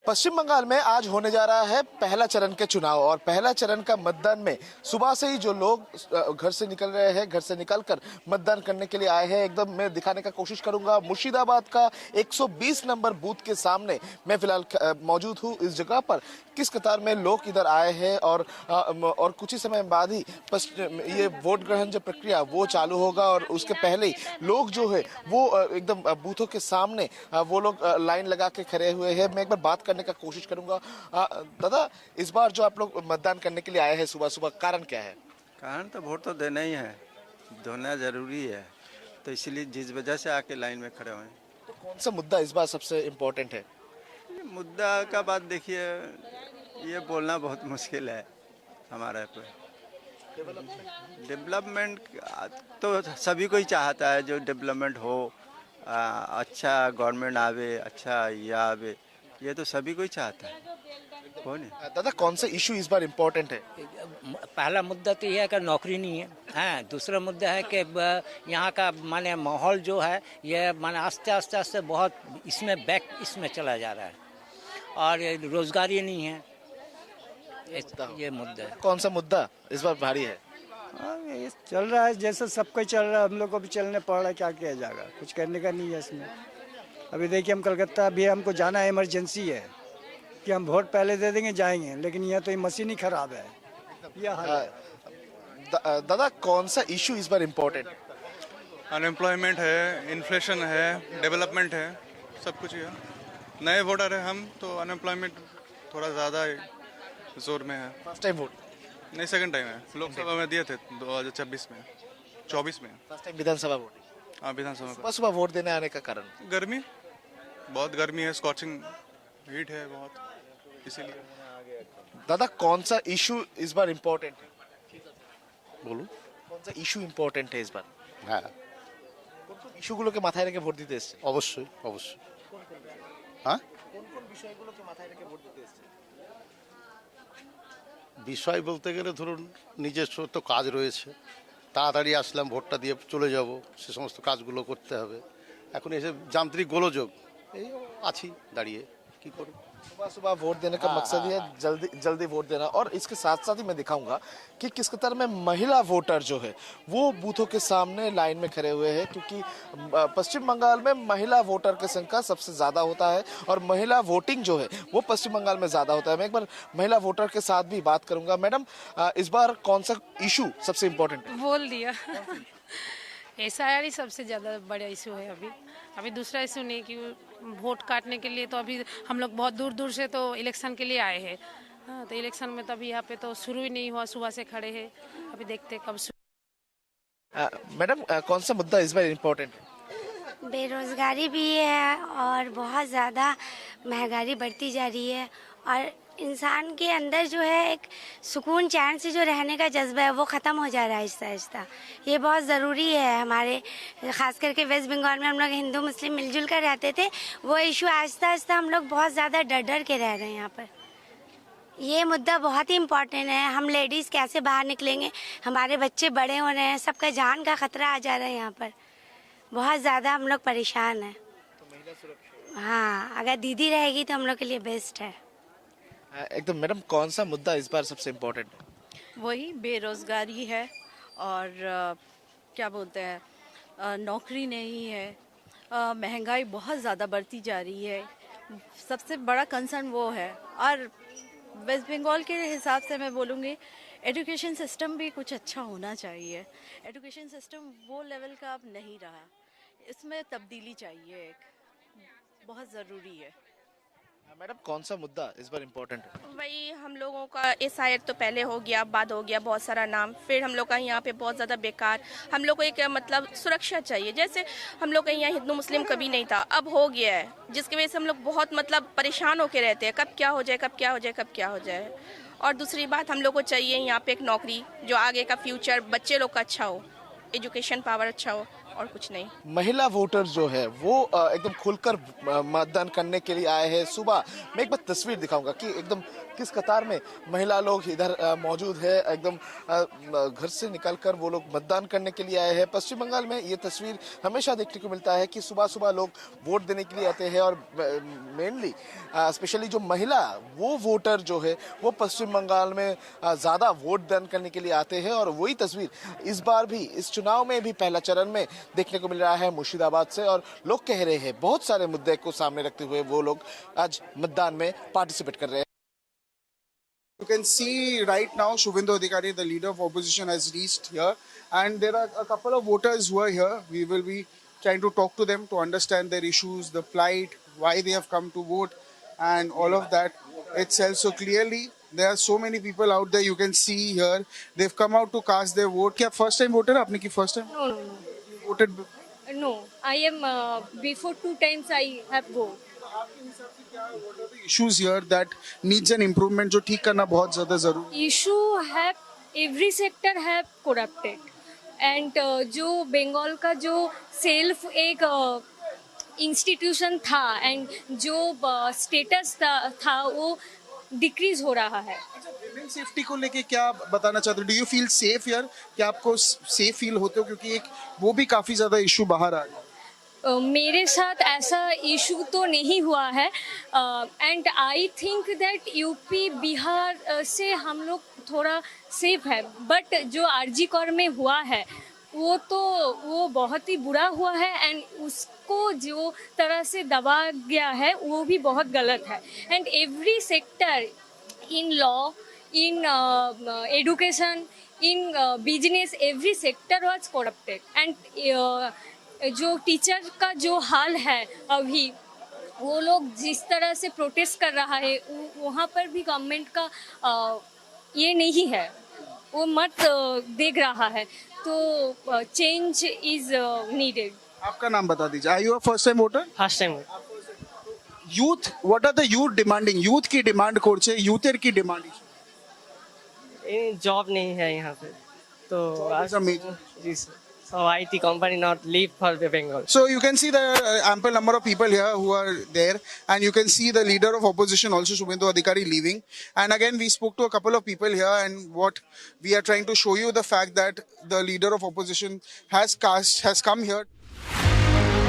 पश्चिम बंगाल में आज होने जा रहा है पहला चरण के चुनाव और पहला चरण का मतदान में सुबह से ही जो लोग घर से निकल रहे हैं, घर से निकलकर मतदान करने के लिए आए हैं, एकदम मैं दिखाने का कोशिश करूंगा। मुर्शिदाबाद का 120 नंबर बूथ के सामने मैं फिलहाल मौजूद हूं। इस जगह पर किस कतार में लोग इधर आए हैं और कुछ ही समय बाद ही ये वोट ग्रहण जो प्रक्रिया वो चालू होगा और उसके पहले ही लोग जो है वो एकदम बूथों के सामने वो लोग लाइन लगा के खड़े हुए हैं। मैं एक बार बात करने का कोशिश करूंगा। दादा, इस बार जो आप लोग मतदान करने के लिए आए हैं सुबह सुबह, कारण क्या है? कारण तो वोट तो देना ही है, देना जरूरी है, तो इसलिए जिस वजह से आके लाइन में खड़े हुए। तो कौन सा मुद्दा इस बार सबसे इम्पोर्टेंट है? मुद्दा का बात देखिए, ये बोलना बहुत मुश्किल है हमारे पे। डेवलपमेंट तो सभी को ही चाहता है, जो डेवलपमेंट हो, अच्छा गवर्नमेंट आवे, अच्छा ये आवे, ये तो सभी को ही चाहता है। कौन है दादा, कौन सा इशू इस बार इम्पोर्टेंट है? पहला मुद्दा तो यह है कि नौकरी नहीं है। हाँ, दूसरा मुद्दा है कि यहाँ का माने माहौल जो है ये माने आस्ते आस्ते बहुत इसमें चला जा रहा है और रोजगारी नहीं है। ये मुद्दा है। कौन सा मुद्दा इस बार भारी है? ये चल रहा है जैसे सबको चल रहा है, हम लोग को भी चलने पड़ रहा है। क्या किया जाएगा, कुछ करने का नहीं है इसमें। अभी देखिए, हम कलकत्ता अभी हमको जाना है, इमरजेंसी है कि हम वोट पहले दे देंगे जाएंगे, लेकिन यहाँ तो ये मशीन ही खराब है। दादा, कौन सा इशू इस बार इम्पोर्टेंट है? अनएम्प्लॉयमेंट है, इन्फ्लेशन है, डेवलपमेंट है, सब कुछ है। नए वोटर है हम, तो अनएम्प्लॉयमेंट थोड़ा ज़्यादा जोर में है। First time vote? नहीं, सेकंड टाइम है। लोकसभा में दिए थे 2024 में, 24 में। फर्स्ट टाइम विधानसभा वोट? हाँ, विधानसभा सुबह सुबह वोट देने आने का कारण? गर्मी, बहुत गर्मी है, स्कॉचिंग हीट है बहुत, इसीलिए। दादा, कौन सा इशू इस बार इम्पोर्टेंट है? बोलूं? कौन सा इशू इम्पोर्टेंट है इस बार? হ্যাঁ, কোন ইস্যুগুলোকে মাথায় রেখে ভোট দিতে এসেছে? অবশ্যই অবশ্যই। হ্যাঁ, কোন বিষয়গুলোকে মাথায় রেখে ভোট দিতে এসেছে? বিষয় বলতে গেলে ধরুন নিজস্ব তো কাজ রয়েছে, তাড়াতাড়ি আসলাম, ভোটটা দিয়ে চলে যাব, সে সমস্ত কাজগুলো করতে হবে। এখন এসে যান্ত্রিক গোলযোগ, এই আছি দাঁড়িয়ে, কি করব। सुबह सुबह वोट देने का मकसद ही है जल्दी जल्दी वोट देना। और इसके साथ साथ ही मैं दिखाऊंगा कि किस कतार में महिला वोटर जो है वो बूथों के सामने लाइन में खड़े हुए हैं, क्योंकि पश्चिम बंगाल में महिला वोटर की संख्या सबसे ज़्यादा होता है और महिला वोटिंग जो है वो पश्चिम बंगाल में ज़्यादा होता है। मैं एक बार महिला वोटर के साथ भी बात करूंगा। मैडम, इस बार कौन सा इशू सबसे इम्पोर्टेंट है? बोल दिया SIR ही सबसे ज़्यादा बड़ा इशू है। अभी दूसरा इशू नहीं कि वोट काटने के लिए तो अभी हम लोग बहुत दूर दूर से तो इलेक्शन के लिए आए हैं। हाँ, तो इलेक्शन में तो अभी यहाँ पे तो शुरू ही नहीं हुआ, सुबह से खड़े हैं, अभी देखते कब मैडम, कौन सा मुद्दा इस बार इम्पोर्टेंट है? बेरोजगारी भी है और बहुत ज़्यादा महंगाई बढ़ती जा रही है और इंसान के अंदर जो है एक सुकून चैन से जो रहने का जज्बा है वो ख़त्म हो जा रहा है आहिस्ता आहिस्ता। ये बहुत ज़रूरी है हमारे, ख़ास करके वेस्ट बंगाल में हम लोग हिंदू मुस्लिम मिलजुल कर रहते थे, वो इशू आहिस्ता आहिस्ता हम लोग बहुत ज़्यादा डर डर के रह रहे हैं यहाँ पर। ये मुद्दा बहुत ही इम्पोर्टेंट है। हम लेडीज़ कैसे बाहर निकलेंगे, हमारे बच्चे बड़े हो रहे हैं, सबका जान का खतरा आ जा रहा है यहाँ पर, बहुत ज़्यादा हम लोग परेशान हैं। हाँ, अगर दीदी रहेगी तो हम लोग के लिए बेस्ट है एकदम। मैडम, कौन सा मुद्दा इस बार सबसे इम्पोर्टेंट है? वही बेरोज़गारी है और क्या बोलते हैं, नौकरी नहीं है, महंगाई बहुत ज़्यादा बढ़ती जा रही है, सबसे बड़ा कंसर्न वो है। और वेस्ट बंगाल के हिसाब से मैं बोलूँगी एजुकेशन सिस्टम भी कुछ अच्छा होना चाहिए। एजुकेशन सिस्टम वो लेवल का अब नहीं रहा, इसमें तब्दीली चाहिए, एक बहुत ज़रूरी है। मैडम, कौन सा मुद्दा इस बार इम्पोर्टेंट है? वही हम लोगों का SIR तो पहले हो गया, बाद हो गया बहुत सारा नाम, फिर हम लोग का यहाँ पे बहुत ज़्यादा बेकार, हम लोग को एक मतलब सुरक्षा चाहिए। जैसे हम लोग का यहाँ हिंदू मुस्लिम कभी नहीं था, अब हो गया है, जिसकी वजह से हम लोग बहुत मतलब परेशान होके रहते हैं, कब क्या हो जाए, कब क्या हो जाए, कब क्या हो जाए। और दूसरी बात, हम लोग को चाहिए यहाँ पे एक नौकरी, जो आगे का फ्यूचर बच्चे लोग का अच्छा हो, एजुकेशन पावर अच्छा हो। और कुछ नहीं। महिला वोटर जो है वो एकदम खुलकर मतदान करने के लिए आए हैं। सुबह मैं एक बार तस्वीर दिखाऊंगा कि एकदम किस कतार में महिला लोग इधर मौजूद है। एकदम घर से निकलकर वो लोग मतदान करने के लिए आए हैं। पश्चिम बंगाल में ये तस्वीर हमेशा देखने को मिलता है कि सुबह सुबह लोग वोट देने के लिए आते हैं और मेनली स्पेशली जो महिला वो वोटर जो है वो पश्चिम बंगाल में ज़्यादा वोट दान करने के लिए आते हैं। और वही तस्वीर इस बार भी इस चुनाव में भी पहला चरण में देखने को मिल रहा है मुर्शिदाबाद से। और लोग कह रहे हैं बहुत सारे मुद्दे को सामने रखते हुए वो लोग आज मतदान में पार्टिसिपेट कर रहे हैं। You can see right now Shubhendu Adhikari, the leader of opposition, has reached here, and there are a couple of voters who are here. We will be trying to talk to them to understand their issues, the plight, why they have come to vote, and all of that itself. So clearly there are so many people out there. You can see here they've come out to cast their vote. क्या first time voter? आपने की first time? No. You voted before? No, I am before 2 times I have voted. What are the issues here that needs an improvement जो ठीक करना बहुत ज़्यादा ज़रूरी? Issue have every sector have corrupted and जो बंगाल का जो सेल्फ एक इंस्टीट्यूशन था एंड जो स्टेटस था वो डिक्रीज हो रहा है। वुमेन सेफ्टी को लेके क्या बताना चाहते हो? डू यू फील सेफ यार? क्या आपको सेफ फील होते हो? क्योंकि एक वो भी काफ़ी ज़्यादा इशू बाहर आ गया। मेरे साथ ऐसा इशू तो नहीं हुआ है and I think that UP Bihar से हम लोग थोड़ा सेफ है, बट जो आरजी कर में हुआ है वो बहुत ही बुरा हुआ है एंड उसको जो तरह से दबा गया है वो भी बहुत गलत है। And every sector in law, in education, in business, every sector was corrupted and जो टीचर का जो हाल है अभी वो लोग जिस तरह से प्रोटेस्ट कर रहा है वहाँ पर भी गवर्नमेंट का ये नहीं है, वो मत देख रहा है, तो चेंज इज नीडेड। आपका नाम बता दीजिए। Are you a first time voter? First time youth, what are the youth demanding? Youth की डिमांड করছে, यूथের की डिमांड? जॉब नहीं है यहाँ पे तो It's a major- जी sir, so IT company not leave for the Bengal. So you can see the ample number of people here who are there, and you can see the leader of opposition also, Shubhendu Adhikari, leaving. And again, we spoke to a couple of people here, and what we are trying to show you the fact that the leader of opposition has come here.